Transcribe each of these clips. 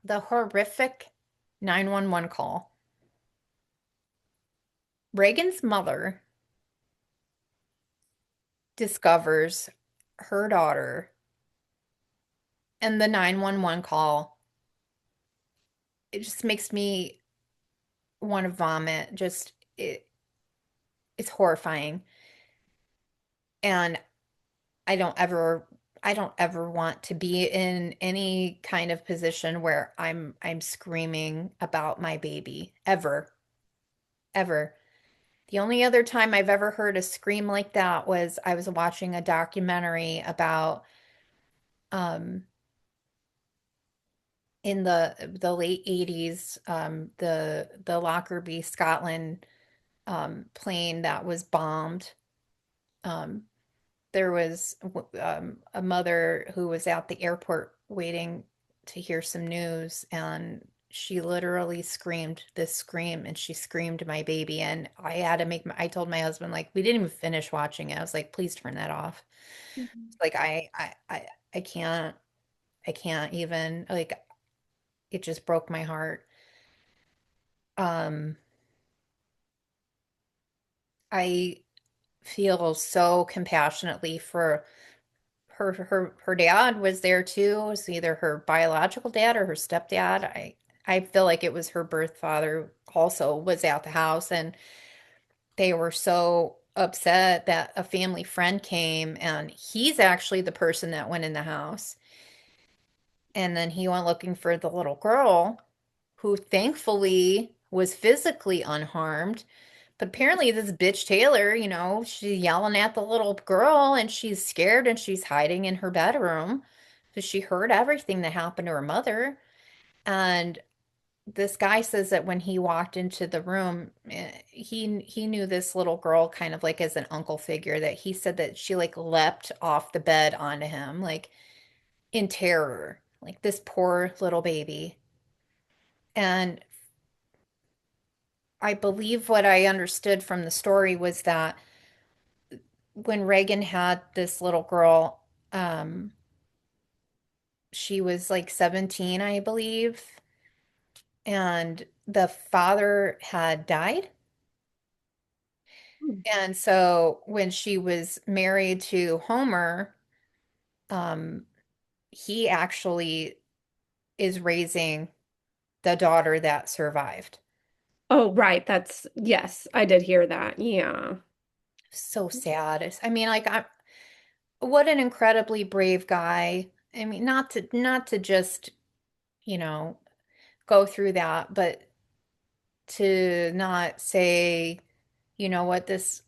the horrific 911 call. Reagan's mother discovers her daughter and the 911 call. It just makes me want to vomit. It's horrifying. And I don't ever I don't ever want to be in any kind of position where I'm screaming about my baby ever, ever. The only other time I've ever heard a scream like that was I was watching a documentary about um in the late 80s, the Lockerbie, Scotland plane that was bombed. Um, there was a mother who was at the airport waiting to hear some news, and she literally screamed this scream, and she screamed my baby. And I told my husband, like, we didn't even finish watching it. I was like, please turn that off. Mhm. Like, I can't, I can't even, like, it just broke my heart. Um, I feel so compassionately for her dad was there too. It was either her biological dad or her stepdad. I feel like it was her birth father also was at the house, and they were so upset that a family friend came, and he's actually the person that went in the house. And then he went looking for the little girl, who thankfully was physically unharmed. But apparently, this bitch Taylor, she's yelling at the little girl, and she's scared, and she's hiding in her bedroom because she heard everything that happened to her mother. And this guy says that when he walked into the room, he knew this little girl kind of like as an uncle figure, that he said that she like leapt off the bed onto him, like in terror, like this poor little baby. And I believe what I understood from the story was that when Reagan had this little girl, she was like 17, I believe, and the father had died. And so when she was married to Homer, um, he actually is raising the daughter that survived. Oh, right. Yes, I did hear that. Yeah. So sad. I mean, like, what an incredibly brave guy. I mean, not to just, you know, go through that, but to not say, you know what, this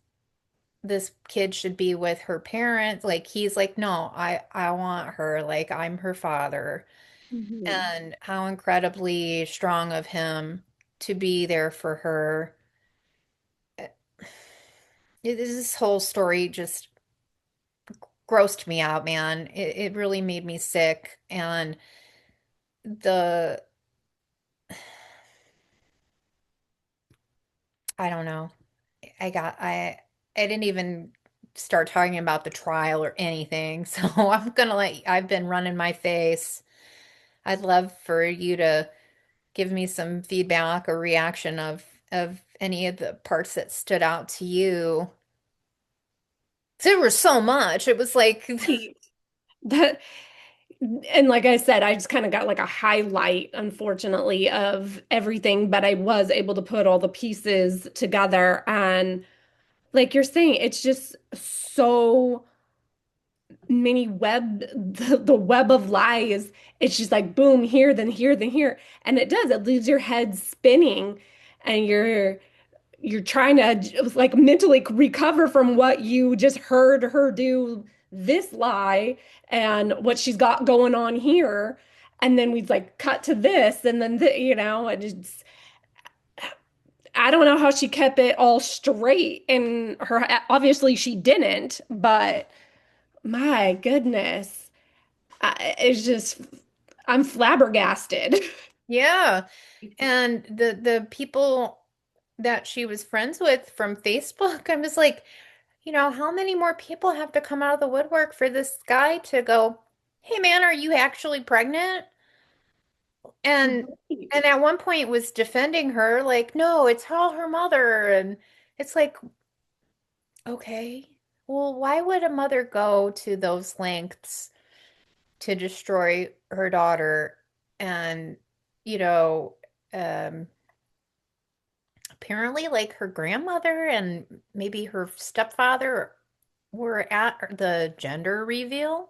kid should be with her parents. Like, he's like, no, I want her, like, I'm her father. Mhm. And how incredibly strong of him to be there for her. This whole story just grossed me out, man. It really made me sick. And the I don't know. I got I didn't even start talking about the trial or anything. So I've been running my face. I'd love for you to give me some feedback or reaction of any of the parts that stood out to you. There was so much. It was like, Right. That and like I said, I just kind of got like a highlight, unfortunately, of everything, but I was able to put all the pieces together. And like you're saying, it's just so many the web of lies. It's just like boom, here, then here, then here. And it does, it leaves your head spinning and you're trying to like mentally recover from what you just heard her do this lie and what she's got going on here. And then we'd like cut to this and then and it's I don't know how she kept it all straight and her obviously she didn't, but my goodness. It's just I'm flabbergasted. yeah. And the people that she was friends with from Facebook, I'm just like, how many more people have to come out of the woodwork for this guy to go, "Hey man, are you actually pregnant?" And Right. and at one point was defending her like, no, it's all her mother. And it's like, okay, well, why would a mother go to those lengths to destroy her daughter? And, you know, um, apparently, like her grandmother and maybe her stepfather were at the gender reveal.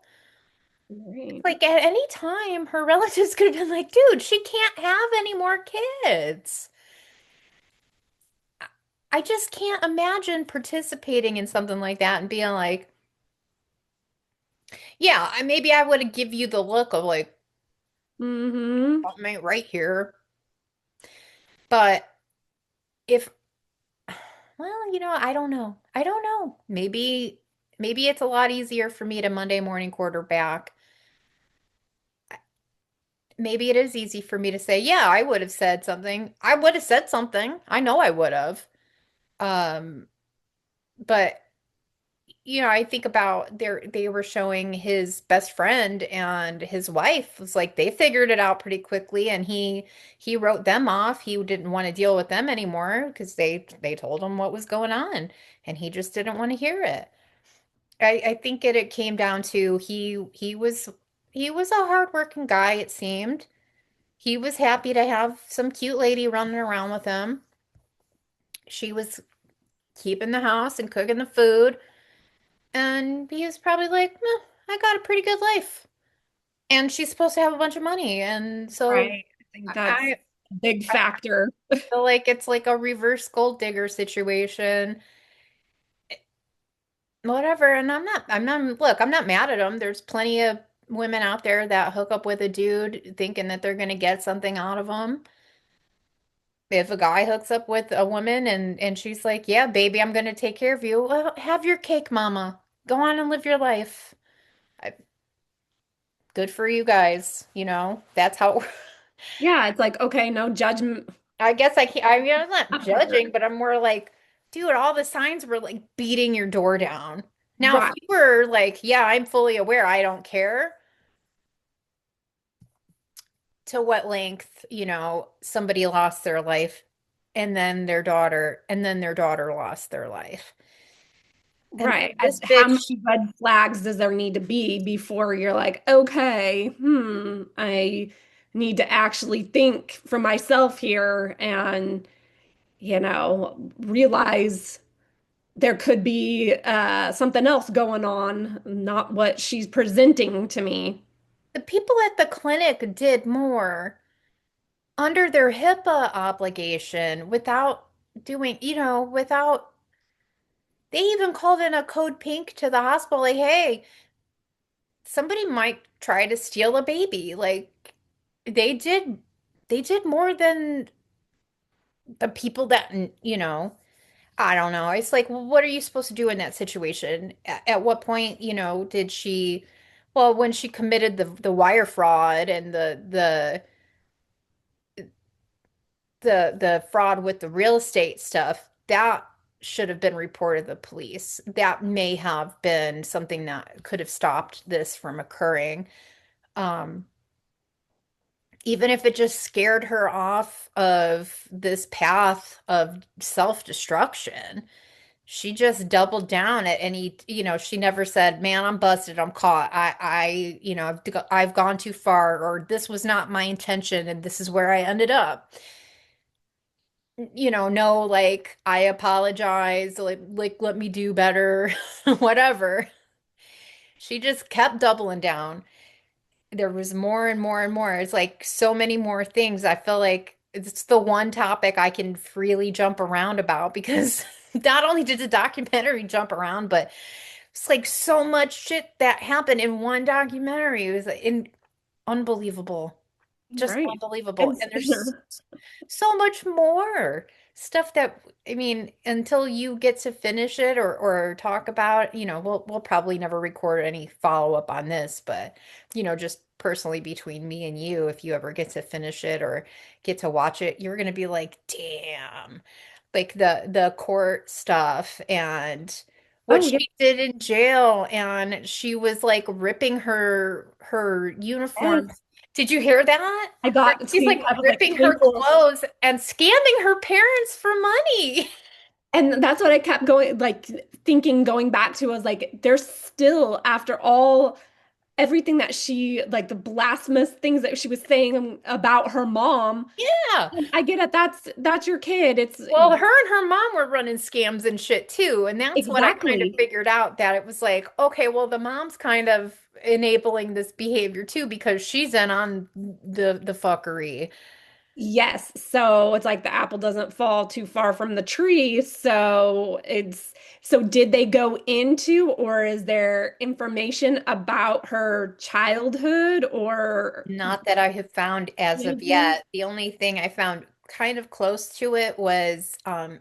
Right. Like at any time, her relatives could have been like, dude, she can't have any more kids. I just can't imagine participating in something like that and being like, yeah, maybe I would give you the look of like, Mm-hmm. something ain't right here. But if, well, I don't know. I don't know. Maybe it's a lot easier for me to Monday morning quarterback. Maybe it is easy for me to say, yeah, I would have said something. I would have said something. I know I would have. Um, but I think about they were showing his best friend and his wife was like they figured it out pretty quickly and he wrote them off. He didn't want to deal with them anymore because they told him what was going on and he just didn't want to hear it. I think it came down to he was a hardworking guy, it seemed. He was happy to have some cute lady running around with him. She was keeping the house and cooking the food. And he was probably like, I got a pretty good life. And she's supposed to have a bunch of money. And so Right. I think that's I, a big I factor. feel like it's like a reverse gold digger situation. Whatever. And look, I'm not mad at him. There's plenty of women out there that hook up with a dude thinking that they're going to get something out of him. If a guy hooks up with a woman and she's like, "Yeah, baby, I'm going to take care of you." Well, have your cake, mama. Go on and live your life. I, good for you guys. That's how Yeah, it's like, okay, no judgment. I guess I can't, I'm not judging, but I'm more like, dude, all the signs were like beating your door down. Now, if Right. you were like, yeah, I'm fully aware, I don't care, to what length, somebody lost their life and then their daughter lost their life. And then Right. this How bitch, many red flags does there need to be before you're like, okay, I need to actually think for myself here and, realize there could be something else going on, not what she's presenting to me. the people at the clinic did more under their HIPAA obligation without doing, without they even called in a code pink to the hospital, like, hey, somebody might try to steal a baby. Like they did they did more than the people that, I don't know. It's like, well, what are you supposed to do in that situation? At what point, did she, well, when she committed the wire fraud and the fraud with the real estate stuff, that should have been reported to the police. That may have been something that could have stopped this from occurring. Um, Even if it just scared her off of this path of self-destruction, she just doubled down at any, she never said, "Man, I'm busted, I'm caught. I've gone too far," or "This was not my intention and this is where I ended up." No, like, "I apologize, like let me do better," whatever. She just kept doubling down. There was more and more and more. It's like so many more things. I feel like it's the one topic I can freely jump around about because not only did the documentary jump around, but it's like so much shit that happened in one documentary. It was unbelievable. Just Right. unbelievable. It's And there's so much more stuff that, I mean, until you get to finish it or talk about, we'll probably never record any follow-up on this, but just personally between me and you, if you ever get to finish it or get to watch it, you're gonna be like, damn, like the court stuff and what oh yeah, she did in jail, and she was like ripping her yes. uniform Did you hear that? I Where got she's to, like I was like, ripping her thankful. clothes and scamming her parents for money. And that's what I kept going, like thinking, going back to. I was like, there's still, after all, everything that she, like the blasphemous things that she was saying about her mom. Yeah. I get it. That's your kid. It's Well, her and her mom were running scams and shit too. And that's what I kind of exactly. figured out that it was like, okay, well, the mom's kind of enabling this behavior too because she's in on the fuckery. Yes. So it's like the apple doesn't fall too far from the tree. So so did they go into, or is there information about her childhood or Not that I have found as of anything? yet. The only thing I found kind of close to it was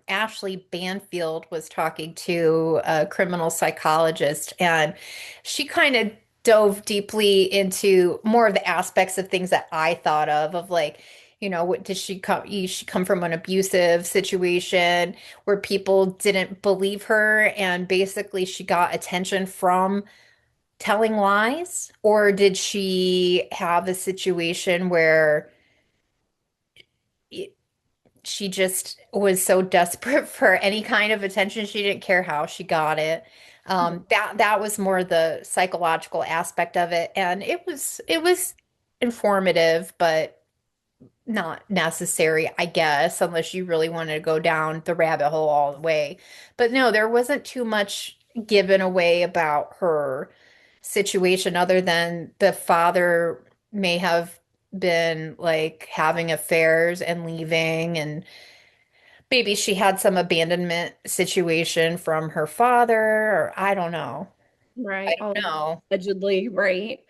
Ashley Banfield was talking to a criminal psychologist, and she kind of dove deeply into more of the aspects of things that I thought of like, what did she come from an abusive situation where people didn't believe her, and basically she got attention from telling lies? Or did she have a situation where it, she just was so desperate for any kind of attention, she didn't care how she got it? That was more the psychological aspect of it, and it was informative, but not necessary, I guess, unless you really wanted to go down the rabbit hole all the way. But no, there wasn't too much given away about her situation other than the father may have been like having affairs and leaving, and maybe she had some abandonment situation from her father, or I don't know. I Right. don't All know. allegedly, right?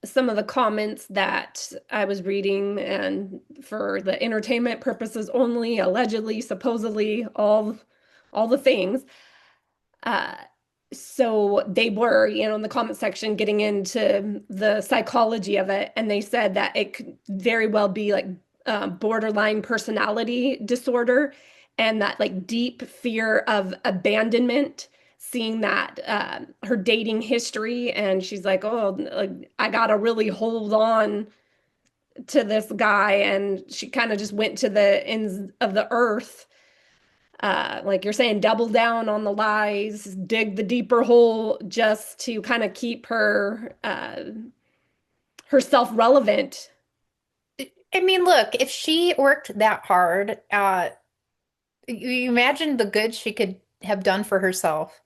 Some of the comments that I was reading, and for the entertainment purposes only, allegedly, supposedly, all the things. Uh, so they were, in the comment section getting into the psychology of it, and they said that it could very well be like borderline personality disorder, and that like deep fear of abandonment, seeing that her dating history, and she's like, oh, like, I gotta really hold on to this guy, and she kind of just went to the ends of the earth, like you're saying, double down on the lies, dig the deeper hole just to kind of keep herself relevant. I mean, look, if she worked that hard, you imagine the good she could have done for herself.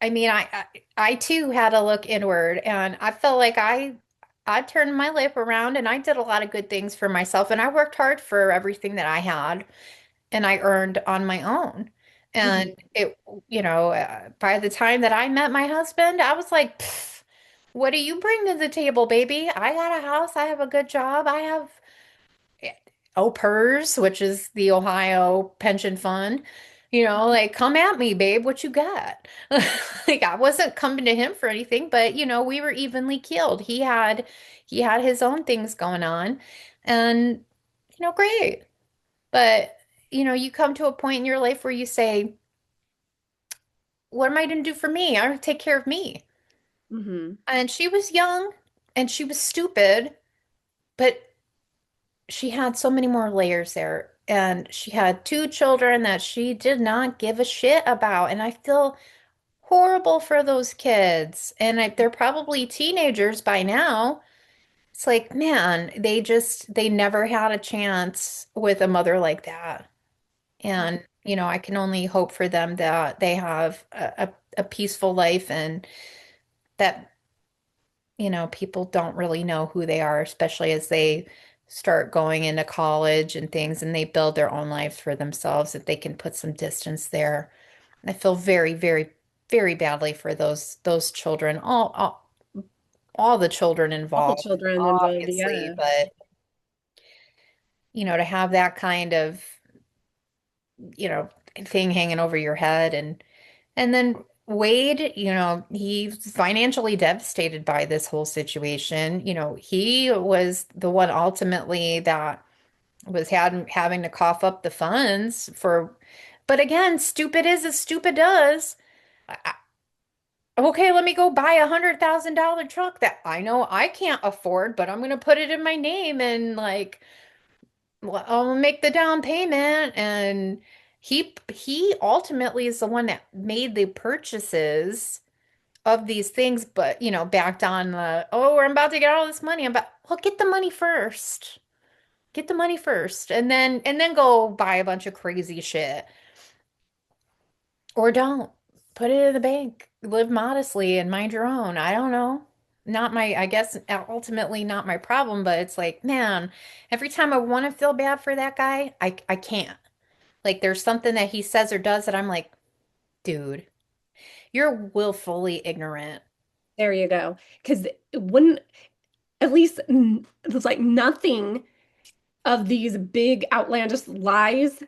I mean, I too had to look inward, and I felt like I turned my life around, and I did a lot of good things for myself, and I worked hard for everything that I had and I earned on my own. And Mhm. by the time that I met my husband, I was like, "Pfft, what do you bring to the table, baby? I got a house, I have a good job, I have OPERS, which is the Ohio Pension Fund. Like, come at me, babe, what you got?" Like, I wasn't coming to him for anything, but we were evenly keeled. He had his own things going on, and great. But you come to a point in your life where you say, what am I going to do for me? I have to take care of me. Mhm. And she was young and she was stupid, but she had so many more layers there. And she had two children that she did not give a shit about. And I feel horrible for those kids. And they're probably teenagers by now. It's like, man, they never had a chance with a mother like that. And, I can only hope for them that they have a peaceful life, and that, people don't really know who they are, especially as they start going into college and things and they build their own lives for themselves, that they can put some distance there. I feel very, very, very badly for those children, all the children All the involved, children involved, obviously, yeah. but to have that kind of, you know, thing hanging over your head. And then Wade, he's financially devastated by this whole situation. He was the one ultimately that was having to cough up the funds for, but again, stupid is as stupid does. Okay, let me go buy $100,000 truck that I know I can't afford, but I'm gonna put it in my name and like I'll make the down payment. And he ultimately is the one that made the purchases of these things, but backed on the, oh, I'm about to get all this money. Well, get the money first. Get the money first, and then go buy a bunch of crazy shit. Or don't. Put it in the bank. Live modestly and mind your own. I don't know. Not my, I guess ultimately not my problem, but it's like, man, every time I want to feel bad for that guy, I can't. Like there's something that he says or does that I'm like, dude, you're willfully ignorant. There you go. Because when at least there's like nothing of these big outlandish lies,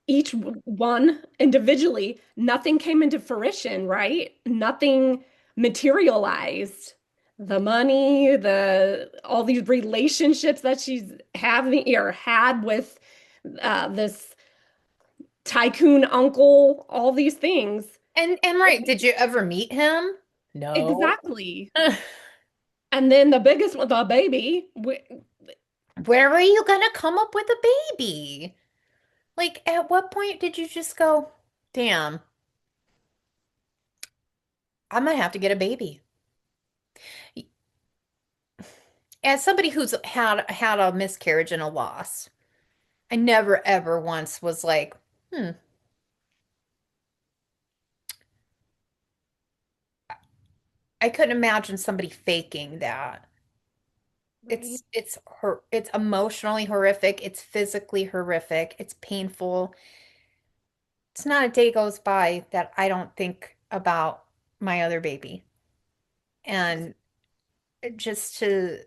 each one individually, nothing came into fruition, right? Nothing materialized. The money, the all these relationships that she's having or had with this tycoon uncle, all these things. And right, did you ever meet him? No. Exactly. And then the biggest one, the baby, Where are you gonna come up with a baby? Like, at what point did you just go, damn, I'm gonna have to get a baby? As somebody who's had a miscarriage and a loss, I never ever once was like, I couldn't imagine somebody faking that. right? It's emotionally horrific, it's physically horrific, it's painful. It's not a day goes by that I don't think about my other baby. And just to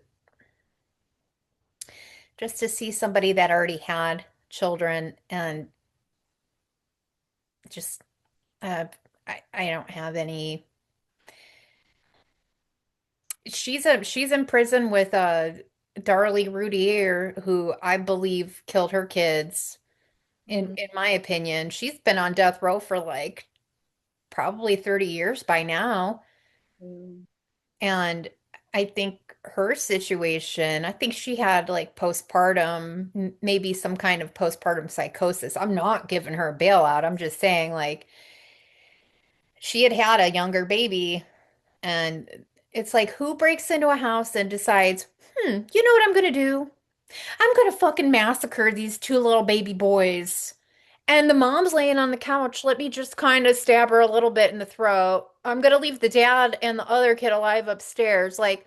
just to see somebody that already had children and just uh I don't have any. She's in prison with Darlie Routier, who I believe killed her kids. Mhm. In my opinion, she's been on death row for like probably 30 years by now. And I think her situation, I think she had like postpartum, maybe some kind of postpartum psychosis. I'm not giving her a bailout. I'm just saying like she had had a younger baby. And it's like, who breaks into a house and decides, you know what I'm gonna do? I'm gonna fucking massacre these two little baby boys. And the mom's laying on the couch. Let me just kind of stab her a little bit in the throat. I'm gonna leave the dad and the other kid alive upstairs. Like,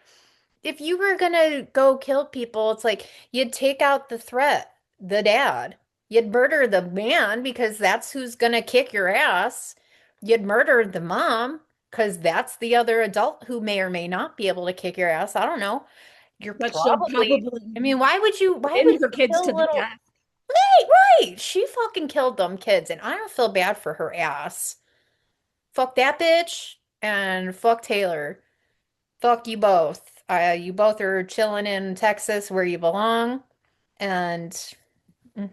if you were gonna go kill people, it's like you'd take out the threat, the dad. You'd murder the man because that's who's gonna kick your ass. You'd murder the mom because that's the other adult who may or may not be able to kick your ass. I don't know. You're But she'll probably, probably I mean, why would pin her you kids to kill the little, death. right, right. She fucking killed them kids, and I don't feel bad for her ass. Fuck that bitch and fuck Taylor. Fuck you both. You both are chilling in Texas where you belong, and mm,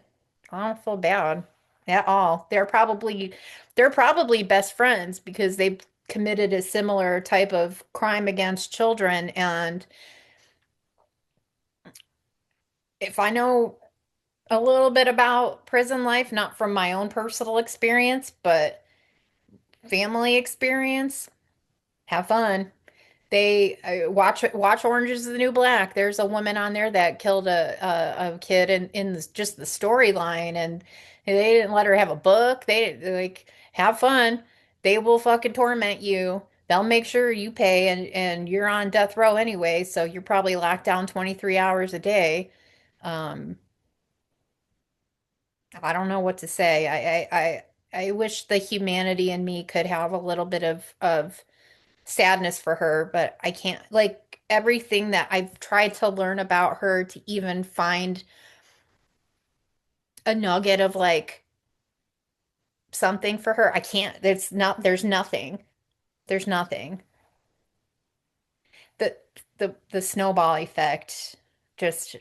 I don't feel bad at all. They're probably best friends because they committed a similar type of crime against children. And if I know a little bit about prison life, not from my own personal experience, but family experience, have fun. They watch Orange is the New Black. There's a woman on there that killed a kid in just the storyline, and they didn't let her have a book. They like have fun. They will fucking torment you. They'll make sure you pay, and you're on death row anyway, so you're probably locked down 23 hours a day. Um, I don't know what to say. I wish the humanity in me could have a little bit of sadness for her, but I can't. Like everything that I've tried to learn about her to even find a nugget of like something for her, I can't. There's nothing. There's nothing. The the snowball effect just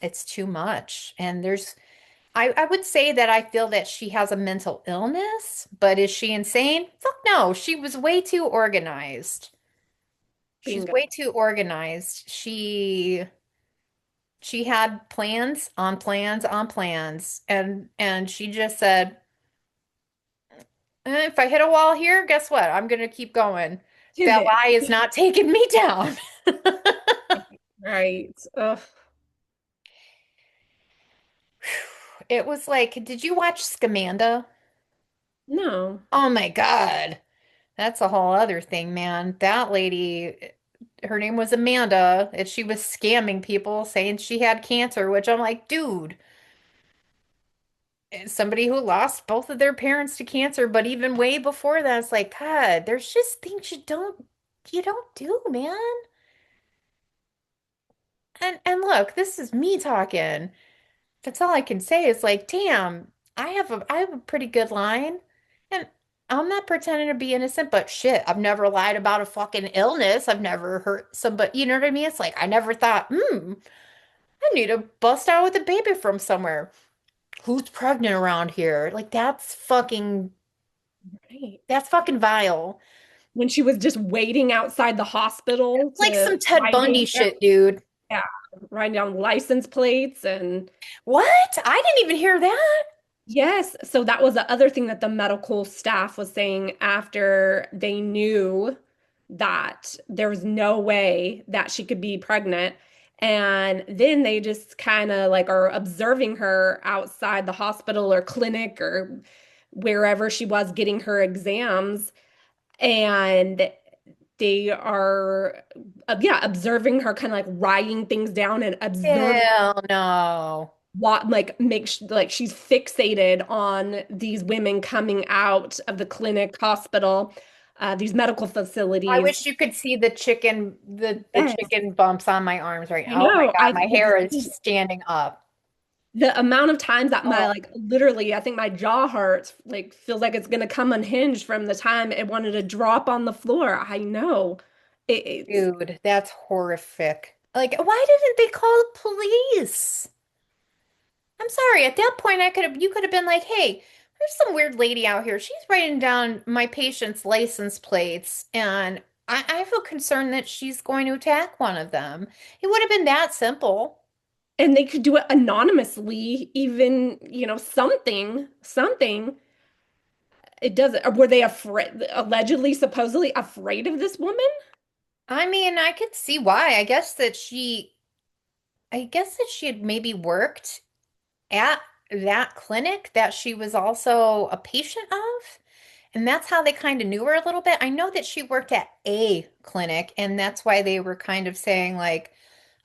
it's too much. And I would say that I feel that she has a mental illness, but is she insane? Fuck no. She was way too organized. She's Bingo. way too organized. She had plans on plans on plans, and she just said, if I hit a wall here, guess what? I'm gonna keep going. That Pivot. lie is not taking me down." Right. Ugh. It was like, did you watch Scamanda? No. Oh my God. That's a whole other thing, man. That lady, her name was Amanda, and she was scamming people saying she had cancer, which I'm like, dude, somebody who lost both of their parents to cancer, but even way before that, it's like, God, there's just things you don't do, man. And look, this is me talking. That's all I can say is like, damn, I have a pretty good line. And I'm not pretending to be innocent, but shit, I've never lied about a fucking illness. I've never hurt somebody, you know what I mean? It's like I never thought, I need to bust out with a baby from somewhere. Who's pregnant around here? Like Right. that's fucking vile. When she was just waiting outside the hospital Like to some Ted Bundy writing, shit, dude. yeah, writing down license plates and What? I didn't even hear that. yes, so that was the other thing that the medical staff was saying after they knew that there was no way that she could be pregnant. And then they just kind of like are observing her outside the hospital or clinic or wherever she was getting her exams. And they are, yeah, observing her kind of like writing things down and observing Hell no. what like like she's fixated on these women coming out of the clinic, hospital, these medical I facilities. wish you could see the Yes, chicken bumps on my arms right I now. Oh my know. God, my hair is standing up. The amount of times that my Oh, like literally, I think my jaw hurts, like feels like it's gonna come unhinged from the time it wanted to drop on the floor. I know. It's dude, that's horrific. Like, why didn't they call the police? I'm sorry. At that point, you could have been like, "Hey, there's some weird lady out here. She's writing down my patient's license plates, and I feel concerned that she's going to attack one of them." It would have been that simple. and they could do it anonymously, even, something. It doesn't. Were they afraid, allegedly, supposedly afraid of this woman? I mean, I could see why. I guess that she had maybe worked at that clinic that she was also a patient of. And that's how they kind of knew her a little bit. I know that she worked at a clinic, and that's why they were kind of saying, like,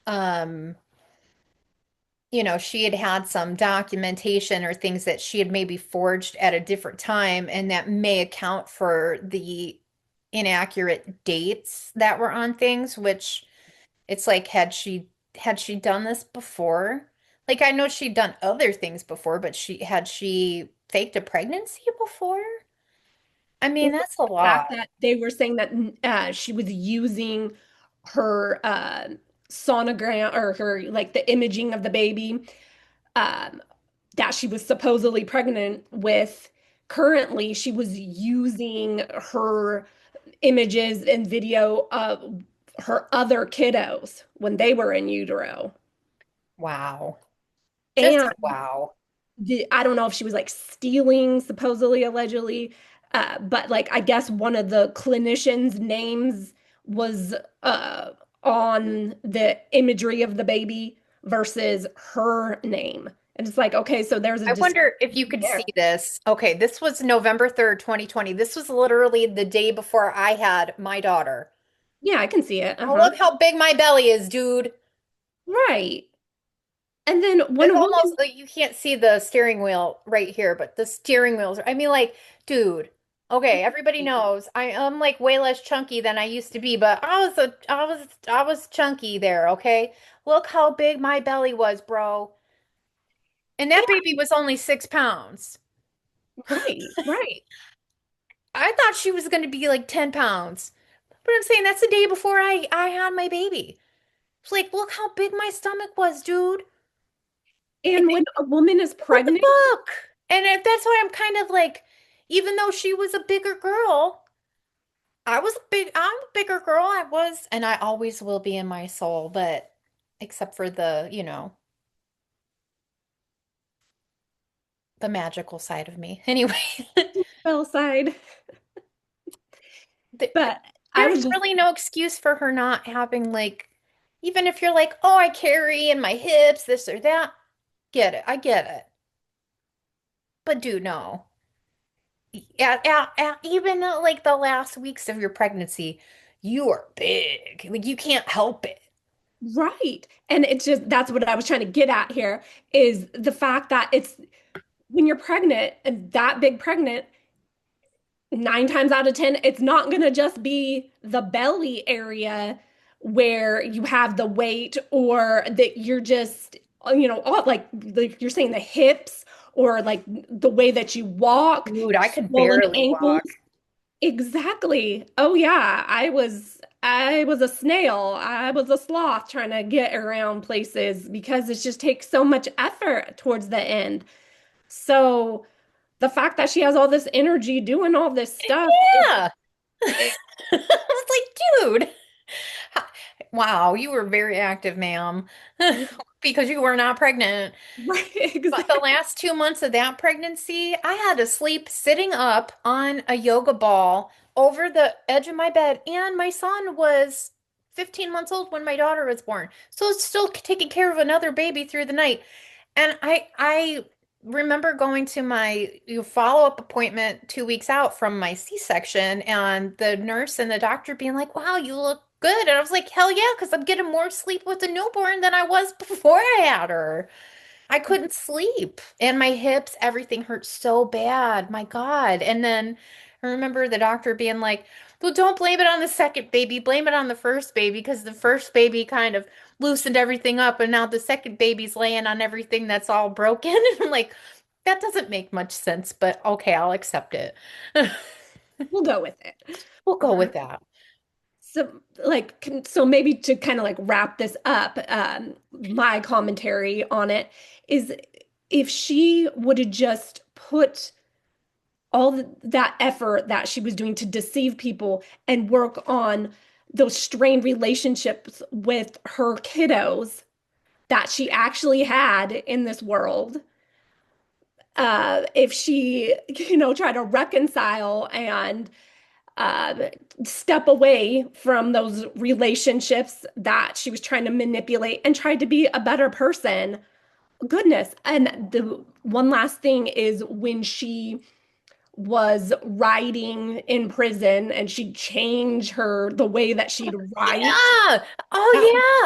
um, she had had some documentation or things that she had maybe forged at a different time, and that may account for the inaccurate dates that were on things, which it's like, had she done this before? Like, I know she'd done other things before, but she faked a pregnancy before? I Or mean, the that's a lot. fact that they were saying that she was using her sonogram or her like the imaging of the baby um, that she was supposedly pregnant with. Currently, she was using her images and video of her other kiddos when they were in utero. Wow. Just And wow. I don't know if she was like stealing, supposedly, allegedly, but like I guess one of the clinicians' names was uh, on the imagery of the baby versus her name. And it's like, okay, so there's a I wonder if you discrepancy could there. see this. Okay, this was November 3rd, 2020. This was literally the day before I had my daughter. Yeah, I can see it. Oh, Uh-huh. look how big my belly is, dude. Right. And then when It's a almost woman, like you can't see the steering wheel right here, but the steering wheels, I mean, like, dude, okay, everybody knows I'm like way less chunky than I used to be, but I was chunky there, okay? Look how big my belly was, bro. And that yeah, baby was only 6 pounds. right, right. I thought she was going to be like 10 pounds. But I'm saying that's the day before I had my baby. It's like, look how big my stomach was, dude. And when a woman is What the pregnant, fuck? And that's why I'm kind of like, even though she was a bigger girl, I'm a bigger girl. I was, and I always will be in my soul, but except for the magical side of me. Anyway, fell side. th- But I there's was just really no excuse for her not having like, even if you're like, oh, I carry in my hips, this or that, get it. I get it. But dude, no. Even like the last weeks of your pregnancy, you are big. Like you can't help it. right. And it's just that's what I was trying to get at here is the fact that it's when you're pregnant and that big pregnant, 9 times out of 10, it's not going to just be the belly area where you have the weight or that you're just, all, like you're saying the hips or like the way that you walk, Dude, I could swollen barely ankles. walk. Exactly. Oh yeah, I was a snail. I was a sloth trying to get around places because it just takes so much effort towards the end. So the fact that she has all this energy doing all this stuff is Yeah. it, I was like, dude, wow, you were very active, ma'am, because you were not pregnant. right, But the exactly. last 2 months of that pregnancy, I had to sleep sitting up on a yoga ball over the edge of my bed, and my son was 15 months old when my daughter was born. So it's still taking care of another baby through the night. And I remember going to my follow-up appointment 2 weeks out from my C-section, and the nurse and the doctor being like, "Wow, you look good." And I was like, "Hell yeah, because I'm getting more sleep with the newborn than I was before I had her." I couldn't sleep, and my hips, everything hurt so bad. My God. And then I remember the doctor being like, "Well, don't blame it on the second baby, blame it on the first baby, because the first baby kind of loosened everything up, and now the second baby's laying on everything that's all broken." And I'm like, that doesn't make much sense, but okay, I'll accept it. We'll go with it. We'll go with that. So maybe to kind of like wrap this up, my commentary on it is if she would have just put that effort that she was doing to deceive people and work on those strained relationships with her kiddos that she actually had in this world, if she, tried to reconcile and uh, step away from those relationships that she was trying to manipulate and tried to be a better person. Goodness. And the one last thing is when she was writing in prison and she'd change the way that she'd write. Yeah. That Oh,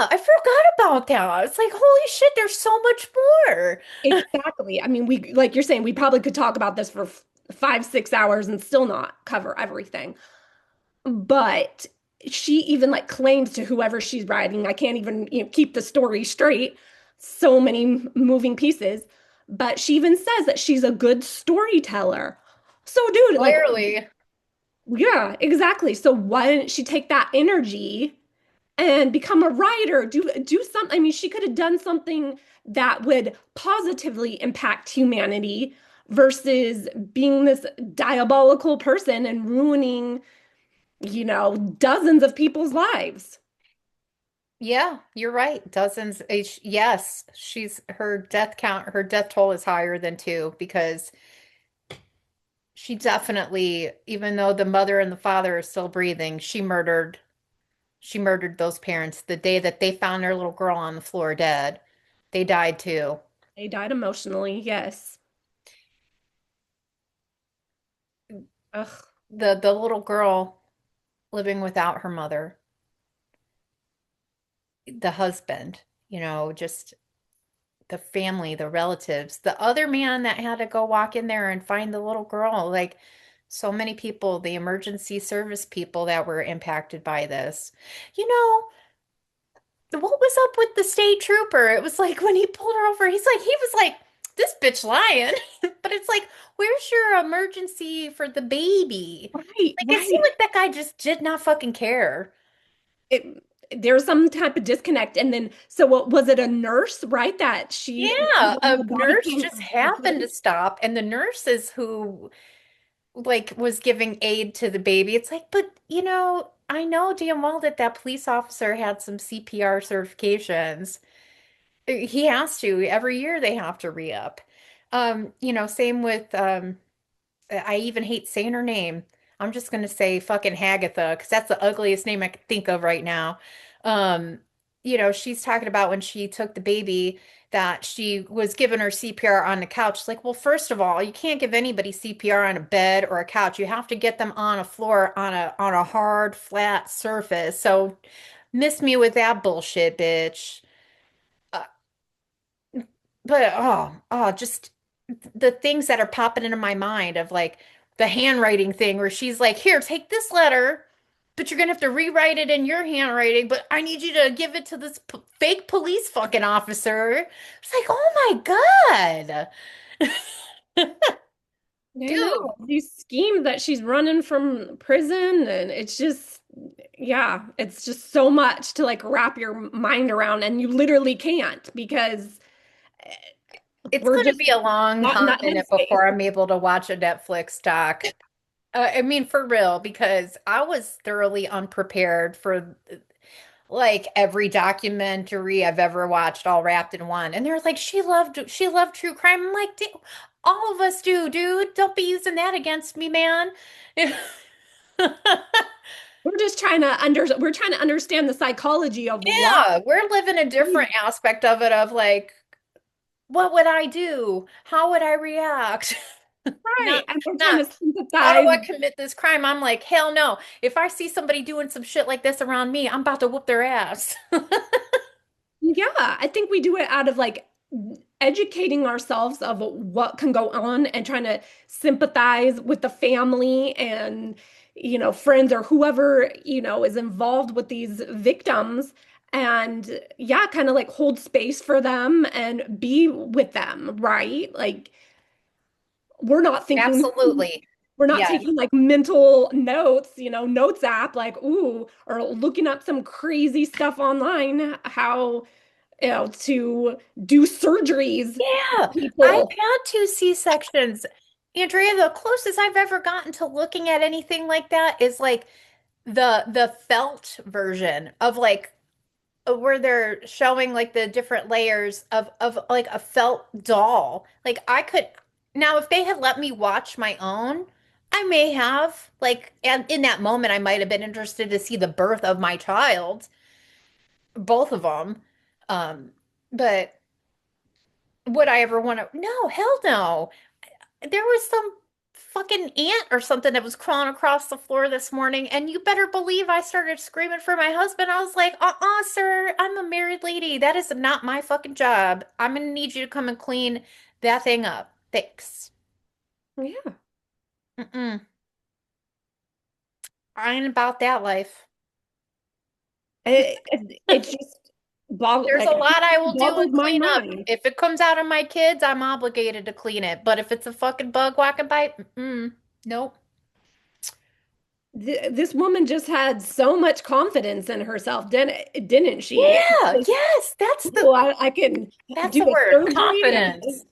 yeah. I forgot about that. It's like, holy shit, there's so much more. exactly. I mean, we like you're saying, we probably could talk about this for 5, 6 hours and still not cover everything. But she even like claims to whoever she's writing, I can't even keep the story straight. So many moving pieces. But she even says that she's a good storyteller. So, dude, like, Clearly. yeah, exactly. So why didn't she take that energy and become a writer? Do something. I mean, she could have done something that would positively impact humanity versus being this diabolical person and ruining dozens of people's lives. Yeah, you're right. Dozens. Yes, her death toll is higher than two, because she definitely, even though the mother and the father are still breathing, she murdered those parents the day that they found their little girl on the floor dead. They died too. They died emotionally, yes. Ugh, The little girl living without her mother, the husband, just the family, the relatives, the other man that had to go walk in there and find the little girl, like so many people, the emergency service people that were impacted by this. You know, what was up with the state trooper? It was like when he pulled her over, he was like, this bitch lying. But it's like, where's your emergency for the baby? right, Like it seemed right. like that guy just did not fucking care. It, there's some type of disconnect. And then, so what was it, a nurse, right? That she, Yeah, when a the body nurse came just to happened to place. stop, and the nurses who like was giving aid to the baby. It's like, but I know damn well that that police officer had some CPR certifications. He has to. Every year they have to re-up. Same with I even hate saying her name. I'm just gonna say fucking Hagatha because that's the ugliest name I can think of right now. Um, she's talking about when she took the baby that she was giving her CPR on the couch. It's like, well, first of all, you can't give anybody CPR on a bed or a couch. You have to get them on a floor on a hard, flat surface. So miss me with that bullshit, bitch. Uh, but just the things that are popping into my mind of like the handwriting thing where she's like, "Here, take this letter, but you're gonna have to rewrite it in your handwriting, but I need you to give it to this p fake police fucking officer." It's like, "Oh my God." I know Dude, these schemes that she's running from prison, and it's just, yeah, it's just so much to like wrap your mind around, and you literally can't because it's we're gonna just be a long not in hot that minute headspace. before I'm able to watch a Netflix doc. I mean, for real, because I was thoroughly unprepared for like every documentary I've ever watched all wrapped in one. And they're like, she loved true crime. I'm like, all of us do, dude. Don't be using that against me, man. We're just we're trying to understand the psychology of why. Yeah, we're living a different aspect of it of like, what would I do? How would I react? Right. Not, And we're trying not, to how do sympathize. I commit this crime? I'm like, hell no. If I see somebody doing some shit like this around me, I'm about to whoop their ass. Yeah, I think we do it out of like educating ourselves of what can go on and trying to sympathize with the family and, friends or whoever, is involved with these victims. And yeah, kind of like hold space for them and be with them, right? Like we're not thinking, Absolutely. we're not Yes. taking like mental notes, notes app, like, ooh, or looking up some crazy stuff online, how to do surgeries on Yeah, I've people. had two C-sections. Andrea, the closest I've ever gotten to looking at anything like that is like the felt version of like where they're showing like the different layers of like a felt doll. Like I could now if they had let me watch my own, I may have like and in that moment I might have been interested to see the birth of my child, both of them. Um, but would I ever want to? No, hell no. There was some fucking ant or something that was crawling across the floor this morning, and you better believe I started screaming for my husband. I was like, sir, I'm a married lady. That is not my fucking job. I'm gonna need you to come and clean that thing up. Thanks. Yeah. Mm-mm. I ain't about that life. It just There's a like lot I will do boggles and my clean up. mind. If it comes out of my kids, I'm obligated to clean it. But if it's a fucking bug walking by, nope. This woman just had so much confidence in herself, didn't she? Yeah, Like, yes, oh, I can that's do the a word, surgery. confidence.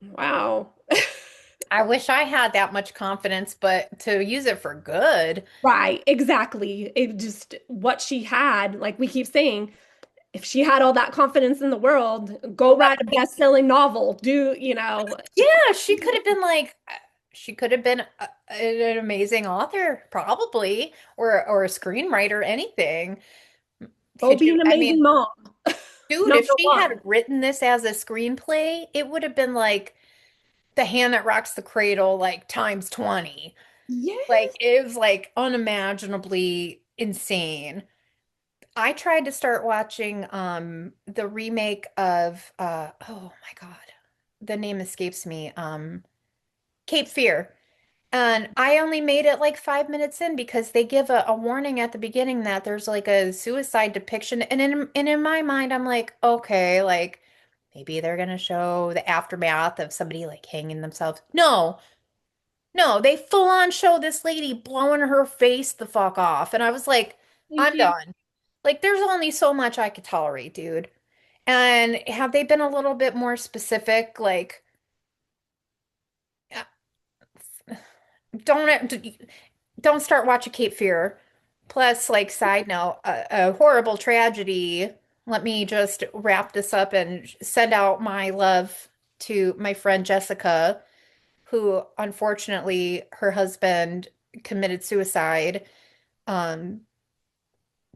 Wow. I wish I had that much confidence, but to use it for good. Right, exactly. It just what she had, like we keep saying, if she had all that confidence in the world, go Let write a best-selling novel. Do, Yeah, she could have been like, she could have been an amazing author, probably, or a screenwriter, anything. go Could be you? an I mean, amazing mom. dude, if Number she had one. written this as a screenplay, it would have been like The Hand That Rocks the Cradle, like times 20. Like Yes. it was like unimaginably insane. I tried to start watching the remake of oh my God. The name escapes me. Cape Fear. And I only made it like 5 minutes in because they give a warning at the beginning that there's like a suicide depiction. And in my mind, I'm like, okay, like maybe they're gonna show the aftermath of somebody like hanging themselves. No, no, they full on show this lady blowing her face the fuck off. And I was like, Thank I'm you. done. Like there's only so much I could tolerate, dude. And have they been a little bit more specific? Like, don't don't start watching Cape Fear. Plus, like, side note, a horrible tragedy. Let me just wrap this up and send out my love to my friend Jessica, who unfortunately her husband committed suicide um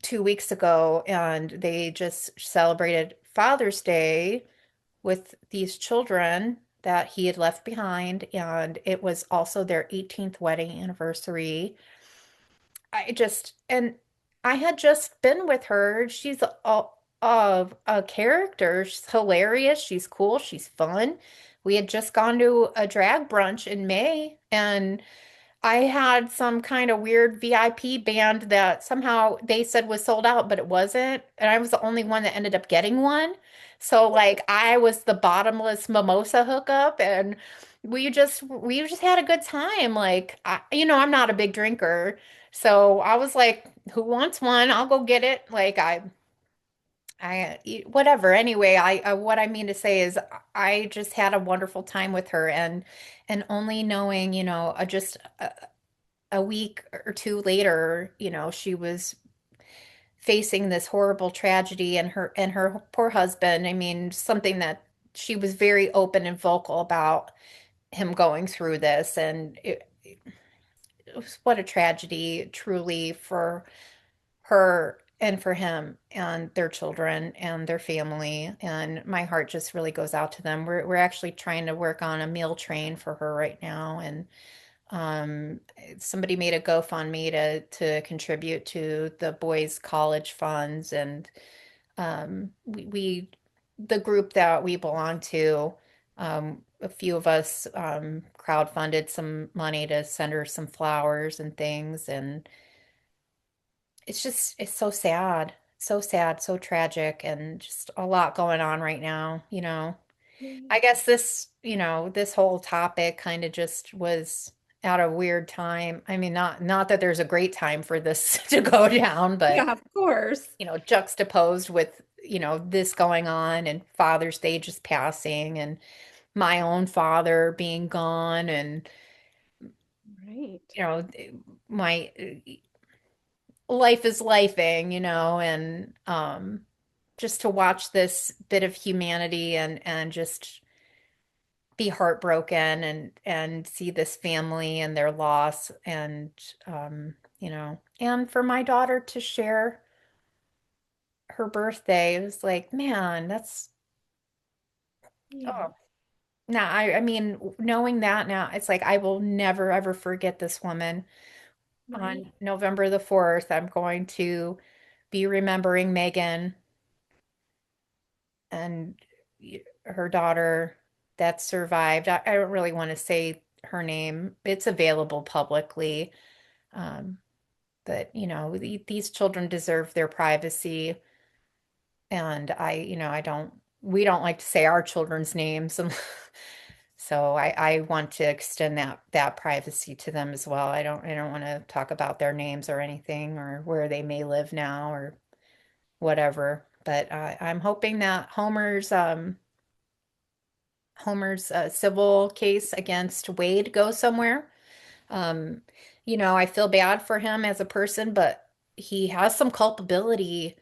2 weeks ago, and they just celebrated Father's Day with these children that he had left behind, and it was also their 18th wedding anniversary. And I had just been with her. She's a character. She's hilarious. She's cool. She's fun. We had just gone to a drag brunch in May, and I had some kind of weird VIP band that somehow they said was sold out, but it wasn't. And I was the only one that ended up getting one. So like I was the bottomless mimosa hookup, and we just had a good time. Like I'm not a big drinker. So I was like, who wants one? I'll go get it. Like whatever. Anyway, what I mean to say is I just had a wonderful time with her, and only knowing, just a week or two later, she was facing this horrible tragedy, and her poor husband. I mean, something that she was very open and vocal about him going through this, and it was what a tragedy truly for her and for him and their children and their family. And my heart just really goes out to them. We're actually trying to work on a meal train for her right now, and somebody made a GoFundMe to contribute to the boys' college funds, and we the group that we belong to, a few of us crowdfunded some money to send her some flowers and things, and it's so sad, so tragic, and just a lot going on right now. I Right. guess this whole topic kind of just was at a weird time. I mean, not that there's a great time for this to go down, but Yeah, of course. juxtaposed with, this going on and Father's Day just passing and my own father being gone, and Right. my life is lifing, and just to watch this bit of humanity and just be heartbroken and see this family and their loss, and for my daughter to share her birthday, it was like, man, that's Yeah. oh now I mean, knowing that now, it's like I will never ever forget this woman. Right. On November the 4th, I'm going to be remembering Megan and her daughter that survived. I don't really want to say her name. It's available publicly. Um, but these children deserve their privacy, and we don't like to say our children's names. So I want to extend that privacy to them as well. I don't want to talk about their names or anything or where they may live now or whatever. But I'm hoping that Homer's civil case against Wade goes somewhere. Um, I feel bad for him as a person, but he has some culpability,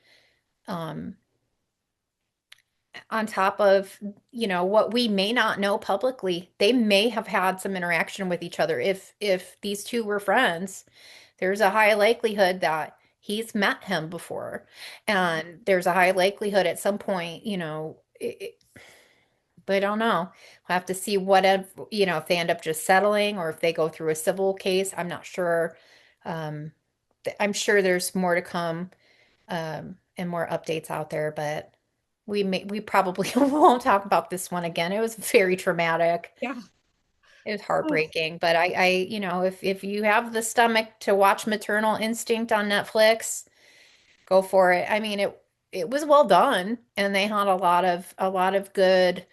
um, on top of, what we may not know publicly. They may have had some interaction with each other. If these two were friends, there's a high likelihood that he's met him before. And there's a high likelihood at some point, but I don't know. We'll have to see if they end up just settling or if they go through a civil case. I'm not sure. Um, I'm sure there's more to come, and more updates out there, but we probably won't talk about this one again. It was very traumatic. Yeah. It was Oh, heartbreaking, but if you have the stomach to watch Maternal Instinct on Netflix, go for it. I mean, it was well done, and they had a lot of good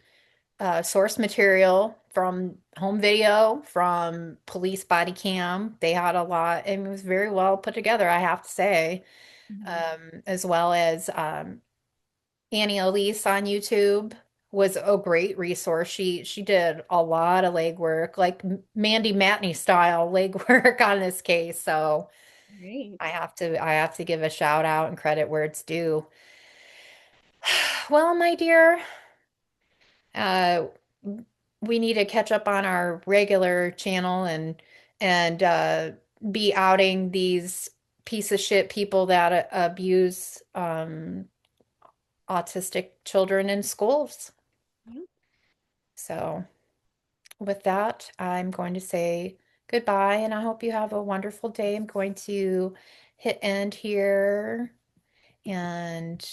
source material from home video, from police body cam. They had a lot, and it was very well put together, I have to say. Mhm. as well as Annie Elise on YouTube was a great resource. She did a lot of legwork, like Mandy Matney style legwork on this case. So Great. I have to give a shout out and credit where it's due. Well, my dear, uh, we need to catch up on our regular channel and be outing these piece of shit people that abuse autistic children in schools. Yep. So, with that, I'm going to say goodbye and I hope you have a wonderful day. I'm going to hit end here and